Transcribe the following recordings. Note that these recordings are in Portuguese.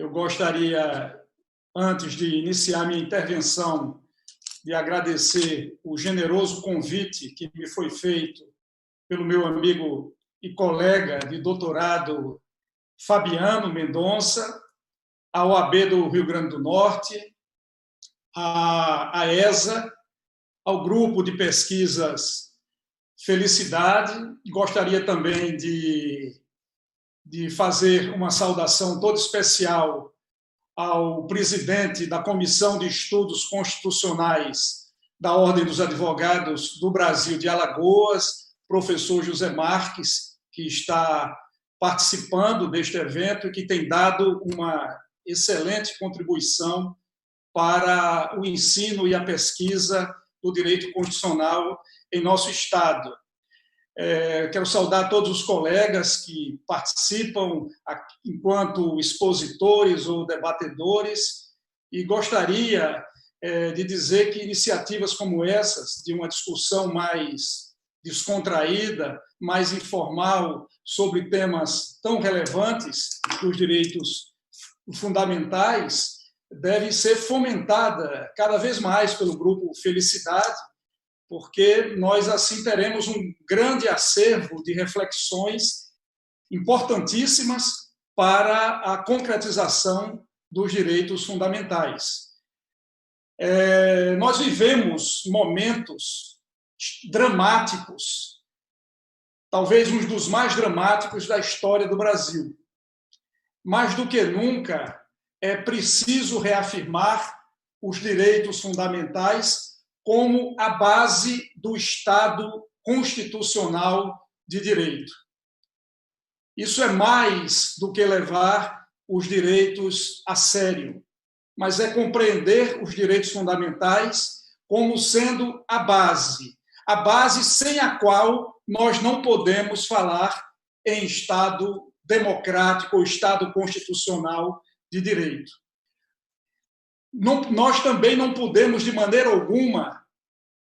Eu gostaria, antes de iniciar minha intervenção, de agradecer o generoso convite que me foi feito pelo meu amigo e colega de doutorado Fabiano Mendonça, à OAB do Rio Grande do Norte, à ESA, ao grupo de pesquisas Felicidade. Gostaria também de fazer uma saudação toda especial ao presidente da Comissão de Estudos Constitucionais da Ordem dos Advogados do Brasil de Alagoas, professor José Marques, que está participando deste evento e que tem dado uma excelente contribuição para o ensino e a pesquisa do direito constitucional em nosso Estado. Quero saudar todos os colegas que participam enquanto expositores ou debatedores e gostaria de dizer que iniciativas como essas, de uma discussão mais descontraída, mais informal, sobre temas tão relevantes dos direitos fundamentais, deve ser fomentada cada vez mais pelo Grupo Felicidade, porque nós assim teremos um grande acervo de reflexões importantíssimas para a concretização dos direitos fundamentais. Nós vivemos momentos dramáticos, talvez um dos mais dramáticos da história do Brasil. Mais do que nunca, é preciso reafirmar os direitos fundamentais como a base do Estado constitucional de direito. Isso é mais do que levar os direitos a sério, mas é compreender os direitos fundamentais como sendo a base sem a qual nós não podemos falar em Estado democrático ou Estado constitucional de direito. Nós também não podemos, de maneira alguma,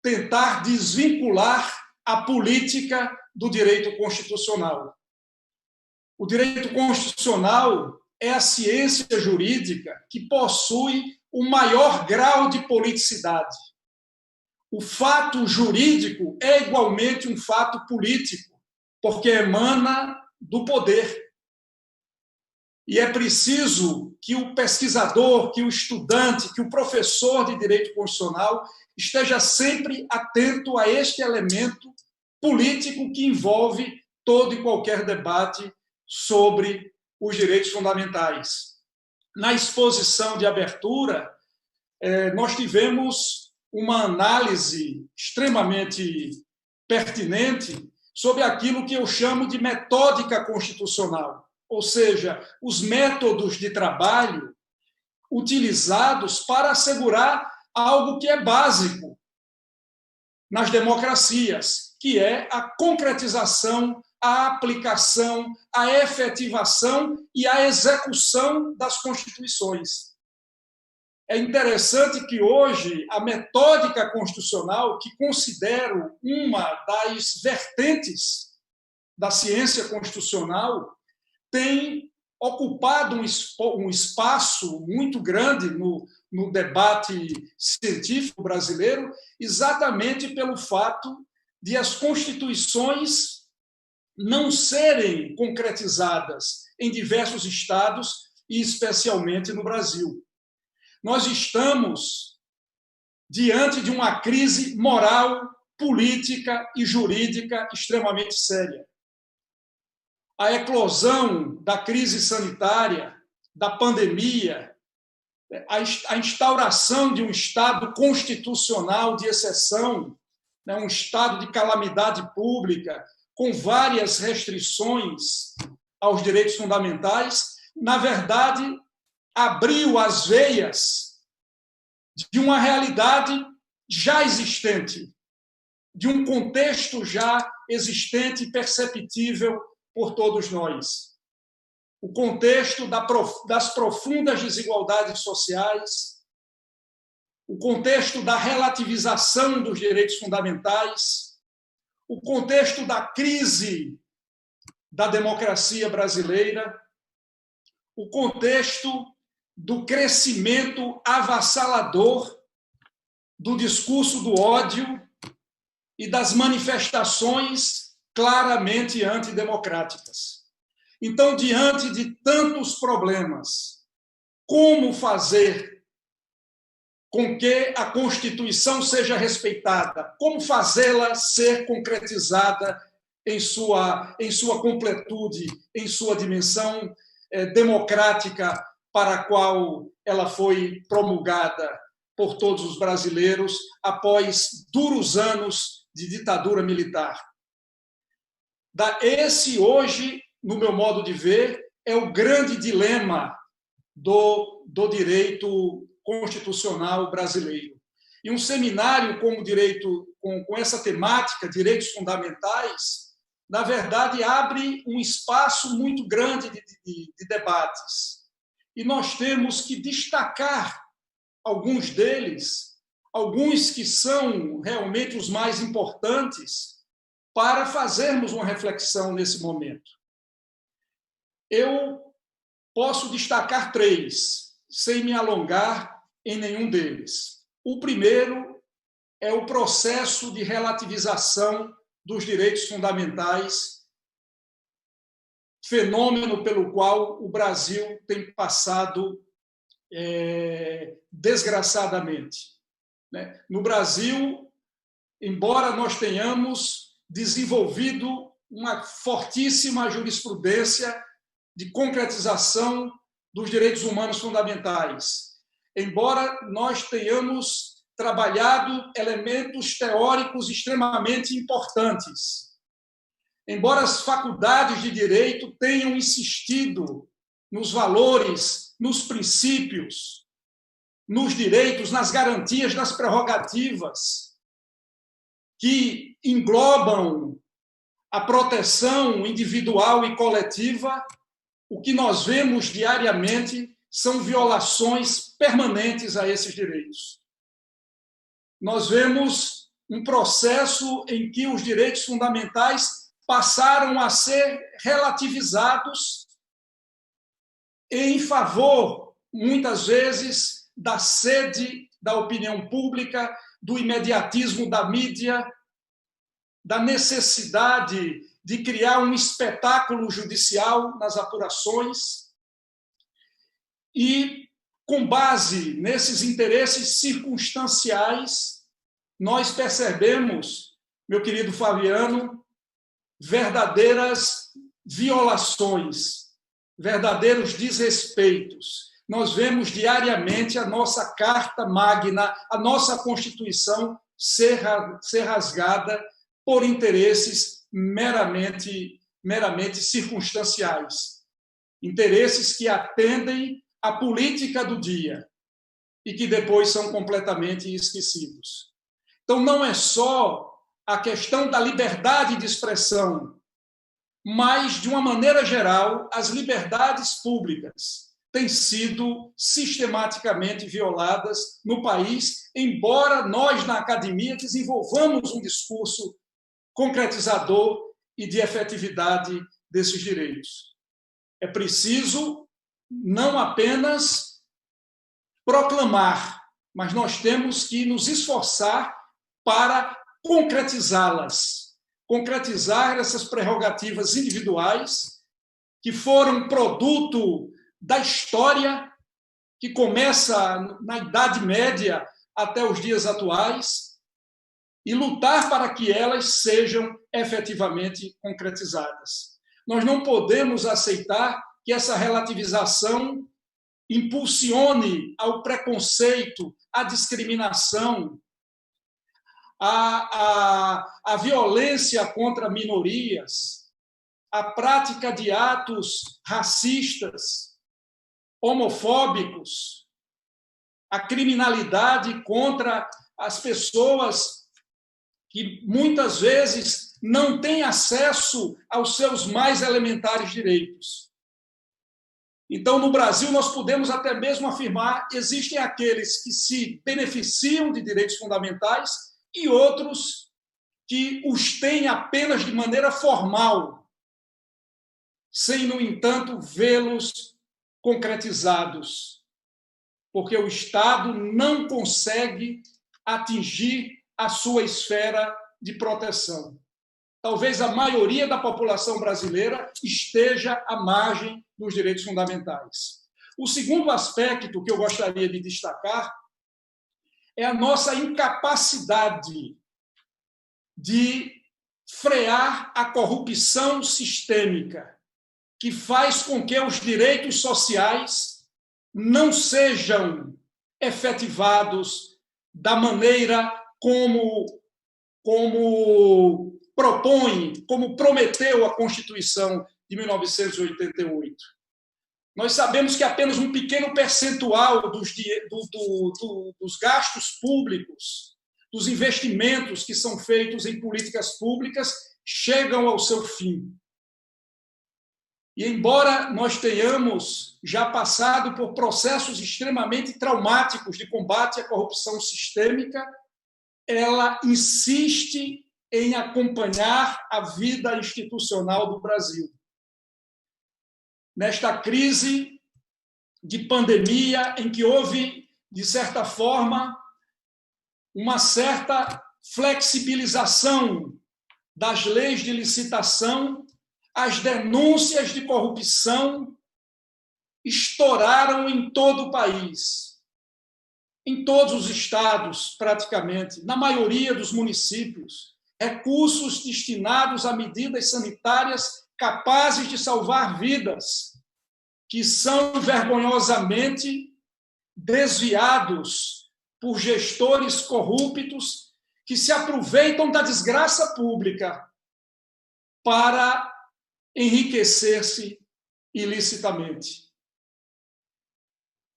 tentar desvincular a política do direito constitucional. O direito constitucional é a ciência jurídica que possui o maior grau de politicidade. O fato jurídico é igualmente um fato político, porque emana do poder. E é preciso que o pesquisador, que o estudante, que o professor de direito constitucional esteja sempre atento a este elemento político que envolve todo e qualquer debate sobre os direitos fundamentais. Na exposição de abertura, nós tivemos uma análise extremamente pertinente sobre aquilo que eu chamo de metódica constitucional, ou seja, os métodos de trabalho utilizados para assegurar algo que é básico nas democracias, que é a concretização, a aplicação, a efetivação e a execução das constituições. É interessante que hoje a metódica constitucional, que considero uma das vertentes da ciência constitucional, tem ocupado um espaço muito grande no debate científico brasileiro, exatamente pelo fato de as constituições não serem concretizadas em diversos estados e especialmente no Brasil. Nós estamos diante de uma crise moral, política e jurídica extremamente séria. A eclosão da crise sanitária, da pandemia, a instauração de um Estado constitucional de exceção, um estado de calamidade pública, com várias restrições aos direitos fundamentais, na verdade, abriu as veias de uma realidade já existente, de um contexto já existente e perceptível por todos nós. O contexto das profundas desigualdades sociais, o contexto da relativização dos direitos fundamentais, o contexto da crise da democracia brasileira, o contexto do crescimento avassalador do discurso do ódio e das manifestações claramente antidemocráticas. Então, diante de tantos problemas, como fazer com que a Constituição seja respeitada? Como fazê-la ser concretizada em sua completude, em sua dimensão democrática para a qual ela foi promulgada por todos os brasileiros após duros anos de ditadura militar? Esse, hoje, no meu modo de ver, é o grande dilema do direito constitucional brasileiro. E um seminário com essa temática, direitos fundamentais, na verdade, abre um espaço muito grande de debates. E nós temos que destacar alguns deles, alguns que são realmente os mais importantes, para fazermos uma reflexão nesse momento. Eu posso destacar 3, sem me alongar em nenhum deles. O primeiro é o processo de relativização dos direitos fundamentais, fenômeno pelo qual o Brasil tem passado desgraçadamente. No Brasil, embora nós tenhamos desenvolvido uma fortíssima jurisprudência de concretização dos direitos humanos fundamentais, embora nós tenhamos trabalhado elementos teóricos extremamente importantes, embora as faculdades de direito tenham insistido nos valores, nos princípios, nos direitos, nas garantias, nas prerrogativas que englobam a proteção individual e coletiva, o que nós vemos diariamente são violações permanentes a esses direitos. Nós vemos um processo em que os direitos fundamentais passaram a ser relativizados em favor, muitas vezes, da sede da opinião pública, do imediatismo da mídia, da necessidade de criar um espetáculo judicial nas apurações. E, com base nesses interesses circunstanciais, nós percebemos, meu querido Fabiano, verdadeiras violações, verdadeiros desrespeitos. Nós vemos diariamente a nossa Carta Magna, a nossa Constituição ser rasgada por interesses meramente circunstanciais. Interesses que atendem à política do dia e que depois são completamente esquecidos. Então, não é só a questão da liberdade de expressão, mas, de uma maneira geral, as liberdades públicas têm sido sistematicamente violadas no país, embora nós, na academia, desenvolvamos um discurso concretizador e de efetividade desses direitos. É preciso não apenas proclamar, mas nós temos que nos esforçar para concretizá-las, concretizar essas prerrogativas individuais que foram produto da história, que começa na Idade Média até os dias atuais, e lutar para que elas sejam efetivamente concretizadas. Nós não podemos aceitar que essa relativização impulsione ao preconceito, à discriminação, à violência contra minorias, à prática de atos racistas, homofóbicos, à criminalidade contra as pessoas que muitas vezes não têm acesso aos seus mais elementares direitos. Então, no Brasil, nós podemos até mesmo afirmar que existem aqueles que se beneficiam de direitos fundamentais e outros que os têm apenas de maneira formal, sem, no entanto, vê-los concretizados porque o Estado não consegue atingir a sua esfera de proteção. Talvez a maioria da população brasileira esteja à margem dos direitos fundamentais. O segundo aspecto que eu gostaria de destacar é a nossa incapacidade de frear a corrupção sistêmica, que faz com que os direitos sociais não sejam efetivados da maneira como propõe, como prometeu a Constituição de 1988. Nós sabemos que apenas um pequeno percentual dos gastos públicos, dos investimentos que são feitos em políticas públicas, chegam ao seu fim. E, embora nós tenhamos já passado por processos extremamente traumáticos de combate à corrupção sistêmica, ela insiste em acompanhar a vida institucional do Brasil. Nesta crise de pandemia, em que houve, de certa forma, uma certa flexibilização das leis de licitação, as denúncias de corrupção estouraram em todo o país, em todos os estados, praticamente, na maioria dos municípios, recursos destinados a medidas sanitárias capazes de salvar vidas, que são vergonhosamente desviados por gestores corruptos que se aproveitam da desgraça pública para enriquecer-se ilicitamente.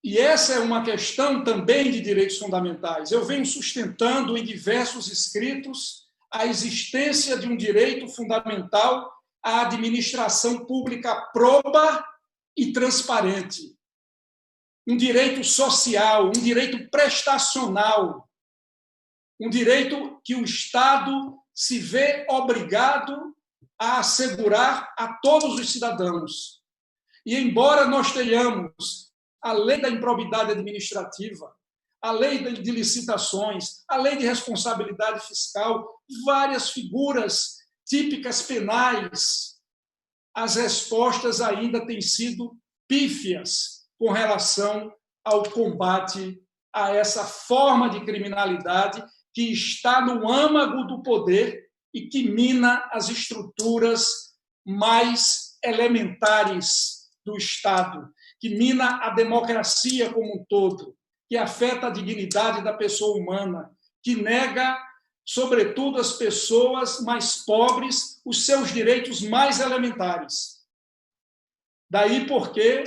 E essa é uma questão também de direitos fundamentais. Eu venho sustentando em diversos escritos a existência de um direito fundamental à administração pública proba e transparente. Um direito social, um direito prestacional, um direito que o Estado se vê obrigado a assegurar a todos os cidadãos. E, embora nós tenhamos a lei da improbidade administrativa, a lei de licitações, a lei de responsabilidade fiscal, várias figuras típicas penais, as respostas ainda têm sido pífias com relação ao combate a essa forma de criminalidade que está no âmago do poder e que mina as estruturas mais elementares do Estado, que mina a democracia como um todo, que afeta a dignidade da pessoa humana, que nega, sobretudo às pessoas mais pobres, os seus direitos mais elementares. Daí porque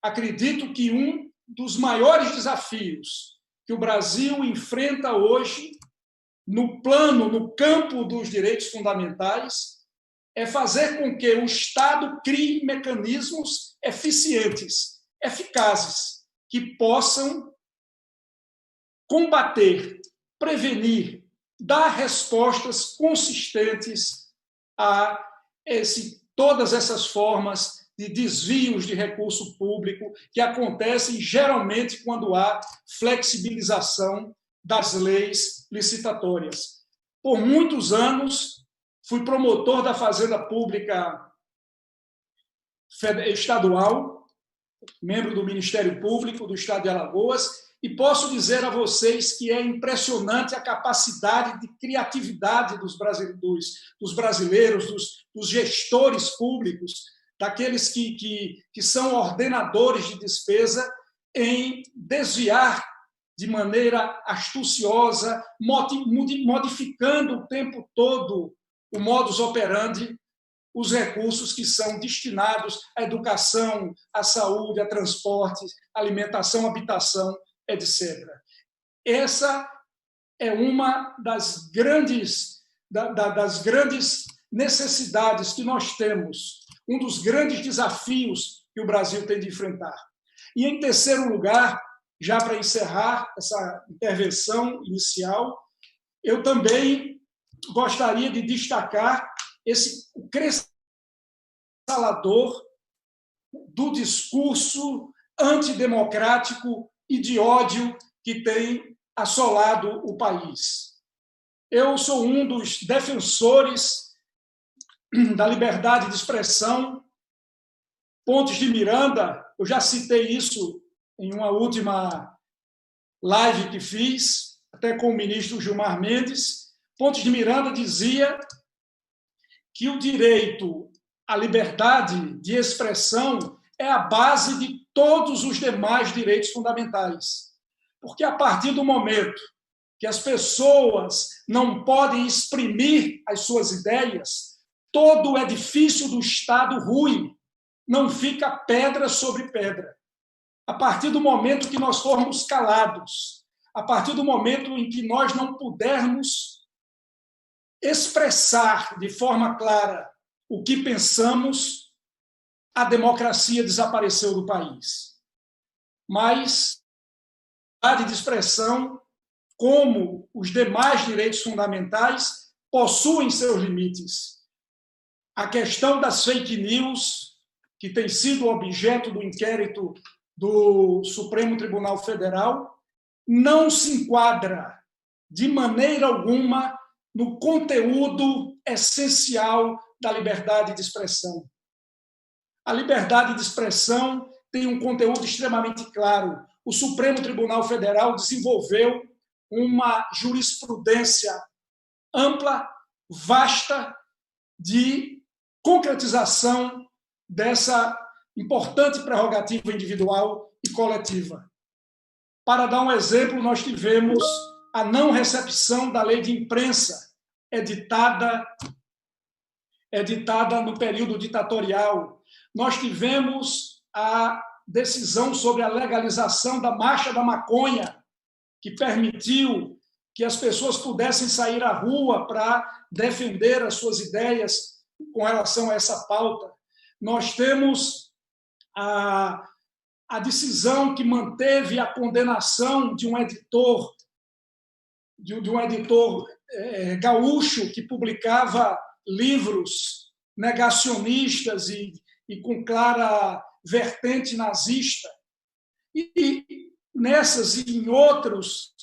acredito que um dos maiores desafios que o Brasil enfrenta hoje, no campo dos direitos fundamentais, é fazer com que o Estado crie mecanismos eficientes, eficazes, que possam combater, prevenir, dar respostas consistentes a todas essas formas de desvios de recurso público que acontecem geralmente quando há flexibilização das leis licitatórias. Por muitos anos, fui promotor da Fazenda Pública Estadual, membro do Ministério Público do Estado de Alagoas, e posso dizer a vocês que é impressionante a capacidade de criatividade dos brasileiros, dos gestores públicos, daqueles que são ordenadores de despesa, em desviar de maneira astuciosa, modificando o tempo todo o modus operandi, os recursos que são destinados à educação, à saúde, a transporte, alimentação, habitação, etc. Essa é uma das grandes necessidades que nós temos, um dos grandes desafios que o Brasil tem de enfrentar. E, em terceiro lugar, já para encerrar essa intervenção inicial, eu também gostaria de destacar o crescimento do discurso antidemocrático e de ódio que tem assolado o país. Eu sou um dos defensores da liberdade de expressão. Pontes de Miranda, eu já citei isso em uma última live que fiz, até com o ministro Gilmar Mendes. Pontes de Miranda dizia que o direito à liberdade de expressão é a base de todos os demais direitos fundamentais. Porque a partir do momento que as pessoas não podem exprimir as suas ideias, todo o edifício do Estado rui, não fica pedra sobre pedra. A partir do momento que nós formos calados, a partir do momento em que nós não pudermos expressar de forma clara o que pensamos, a democracia desapareceu do país. Mas a liberdade de expressão, como os demais direitos fundamentais, possuem seus limites. A questão das fake news, que tem sido objeto do inquérito do Supremo Tribunal Federal, não se enquadra de maneira alguma no conteúdo essencial da liberdade de expressão. A liberdade de expressão tem um conteúdo extremamente claro. O Supremo Tribunal Federal desenvolveu uma jurisprudência ampla, vasta, de concretização dessa importante prerrogativa individual e coletiva. Para dar um exemplo, nós tivemos a não recepção da lei de imprensa, editada no período ditatorial. Nós tivemos a decisão sobre a legalização da marcha da maconha, que permitiu que as pessoas pudessem sair à rua para defender as suas ideias com relação a essa pauta. Nós temos a decisão que manteve a condenação de um editor gaúcho que publicava livros negacionistas e com clara vertente nazista. E nessas e em outros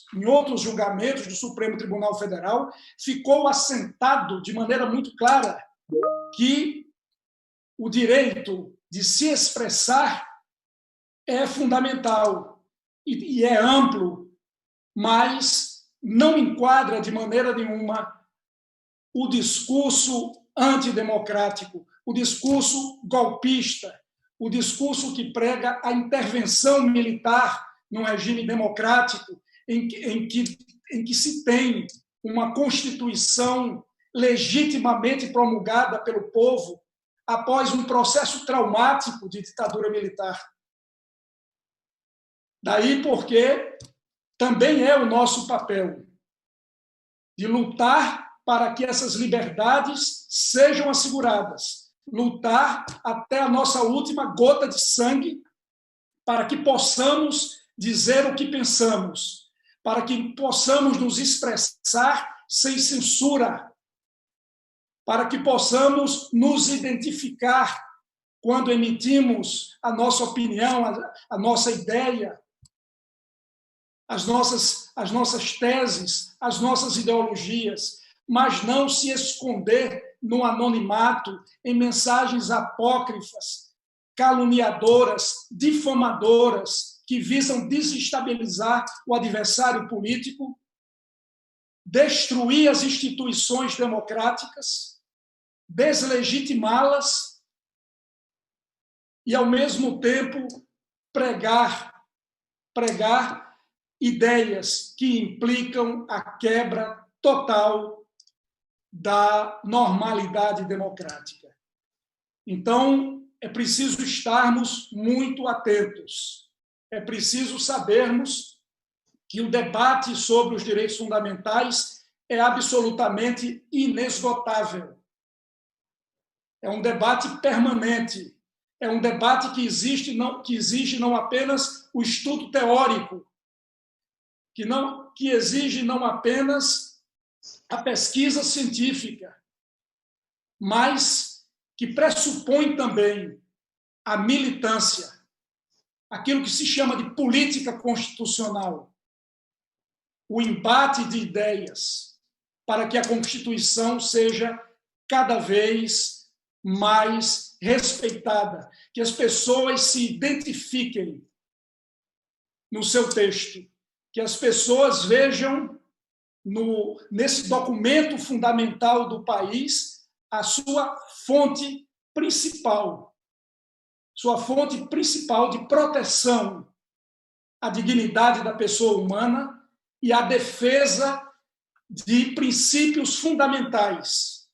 julgamentos do Supremo Tribunal Federal, ficou assentado de maneira muito clara que o direito de se expressar é fundamental e é amplo, mas não enquadra de maneira nenhuma o discurso antidemocrático, o discurso golpista, o discurso que prega a intervenção militar num regime democrático em que se tem uma Constituição legitimamente promulgada pelo povo após um processo traumático de ditadura militar. Daí porque também é o nosso papel de lutar para que essas liberdades sejam asseguradas, lutar até a nossa última gota de sangue para que possamos dizer o que pensamos, para que possamos nos expressar sem censura, para que possamos nos identificar quando emitimos a nossa opinião, a nossa ideia, as nossas teses, as nossas ideologias, mas não se esconder no anonimato, em mensagens apócrifas, caluniadoras, difamadoras, que visam desestabilizar o adversário político, destruir as instituições democráticas, deslegitimá-las e, ao mesmo tempo, pregar ideias que implicam a quebra total da normalidade democrática. Então, é preciso estarmos muito atentos. É preciso sabermos que o debate sobre os direitos fundamentais é absolutamente inesgotável. É um debate permanente. É um debate que exige não apenas o estudo teórico, que exige não apenas a pesquisa científica, mas que pressupõe também a militância, aquilo que se chama de política constitucional, o embate de ideias, para que a Constituição seja cada vez mais respeitada, que as pessoas se identifiquem no seu texto, que as pessoas vejam nesse documento fundamental do país a sua fonte principal de proteção à dignidade da pessoa humana e à defesa de princípios fundamentais,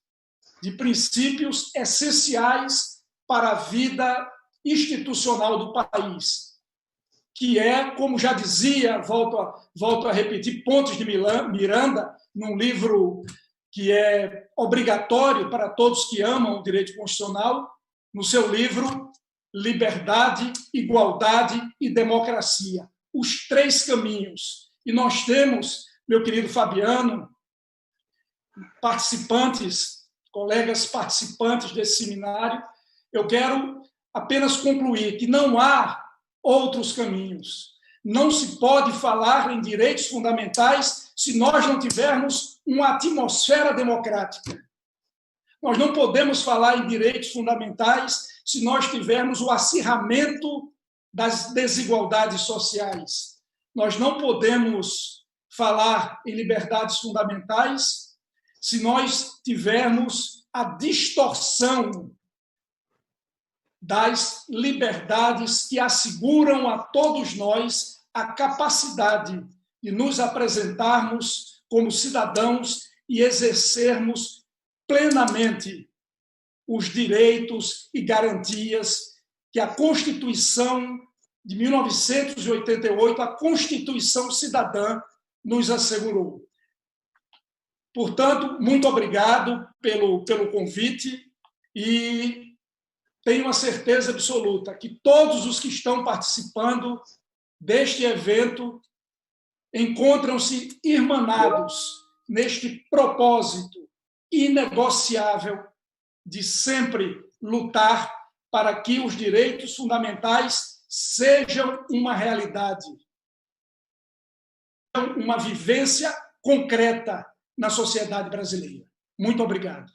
de princípios essenciais para a vida institucional do país, que é, como já dizia, volto a repetir, Pontes de Miranda, num livro que é obrigatório para todos que amam o direito constitucional, no seu livro Liberdade, Igualdade e Democracia, os 3 caminhos. E nós temos, meu querido Fabiano, colegas participantes desse seminário, eu quero apenas concluir que não há outros caminhos. Não se pode falar em direitos fundamentais se nós não tivermos uma atmosfera democrática. Nós não podemos falar em direitos fundamentais se nós tivermos o acirramento das desigualdades sociais. Nós não podemos falar em liberdades fundamentais se nós tivermos a distorção das liberdades que asseguram a todos nós a capacidade de nos apresentarmos como cidadãos e exercermos plenamente os direitos e garantias que a Constituição de 1988, a Constituição Cidadã, nos assegurou. Portanto, muito obrigado pelo convite e tenho a certeza absoluta que todos os que estão participando deste evento encontram-se irmanados neste propósito inegociável de sempre lutar para que os direitos fundamentais sejam uma realidade, uma vivência concreta na sociedade brasileira. Muito obrigado.